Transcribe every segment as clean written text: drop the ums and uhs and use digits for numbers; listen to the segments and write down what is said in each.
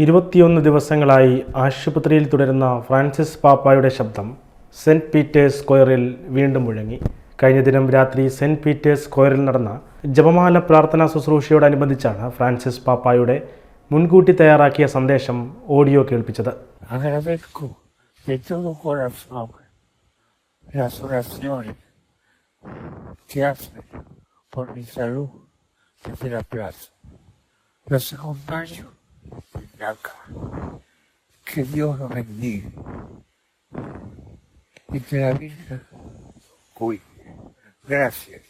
21 ദിവസങ്ങളായി ആശുപത്രിയിൽ തുടരുന്ന ഫ്രാൻസിസ് പാപ്പായുടെ ശബ്ദം സെൻറ്റ് പീറ്റേഴ്സ് സ്ക്വയറിൽ വീണ്ടും മുഴങ്ങി. കഴിഞ്ഞ ദിനം രാത്രി സെൻറ്റ് പീറ്റേഴ്സ് സ്ക്വയറിൽ നടന്ന ജപമാല പ്രാർത്ഥനാ ശുശ്രൂഷയോടനുബന്ധിച്ചാണ് ഫ്രാൻസിസ് പാപ്പായുടെ മുൻകൂട്ടി തയ്യാറാക്കിയ സന്ദേശം audio കേൾപ്പിച്ചത്. Que Dios nos bendiga y que la Virgen cuide. Gracias.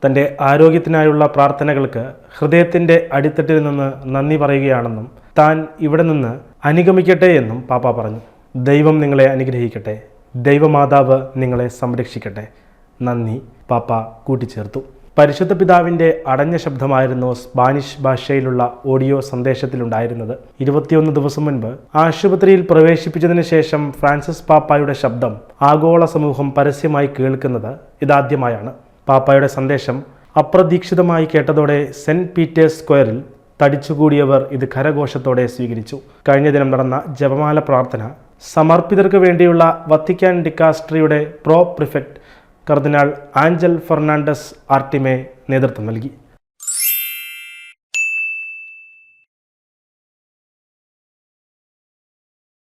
തൻ്റെ ആരോഗ്യത്തിനായുള്ള പ്രാർത്ഥനകൾക്ക് ഹൃദയത്തിൻ്റെ അടിത്തട്ടിൽ നിന്ന് നന്ദി പറയുകയാണെന്നും താൻ ഇവിടെ നിന്ന് അനുഗമിക്കട്ടെ എന്നും പാപ്പ പറഞ്ഞു. ദൈവം നിങ്ങളെ അനുഗ്രഹിക്കട്ടെ, ദൈവമാതാവ് നിങ്ങളെ സംരക്ഷിക്കട്ടെ. നന്ദി, പാപ്പ കൂട്ടിച്ചേർത്തു. പരിശുദ്ധ പിതാവിൻ്റെ അടഞ്ഞ ശബ്ദമായിരുന്നു സ്പാനിഷ് ഭാഷയിലുള്ള ഓഡിയോ സന്ദേശത്തിലുണ്ടായിരുന്നത്. 21 ദിവസം മുൻപ് ആശുപത്രിയിൽ പ്രവേശിപ്പിച്ചതിന് ശേഷം ഫ്രാൻസിസ് പാപ്പായുടെ ശബ്ദം ആഗോള സമൂഹം പരസ്യമായി കേൾക്കുന്നത് ഇതാദ്യമായാണ്. പാപ്പായുടെ സന്ദേശം അപ്രതീക്ഷിതമായി കേട്ടതോടെ സെൻറ്റ് പീറ്റേഴ്സ് സ്ക്വയറിൽ തടിച്ചുകൂടിയവർ ഇത് കരഘോഷത്തോടെ സ്വീകരിച്ചു. കഴിഞ്ഞ ദിനം നടന്ന ജപമാല പ്രാർത്ഥന സമർപ്പിതർക്ക് വേണ്ടിയുള്ള വത്തിക്കാൻ ഡിക്കാസ്ട്രിയുടെ പ്രോ പ്രിഫെക്ട് കർദിനാൾ ആഞ്ചൽ ഫെർണാണ്ടസ് ആർട്ടിമെ നേതൃത്വം നൽകി.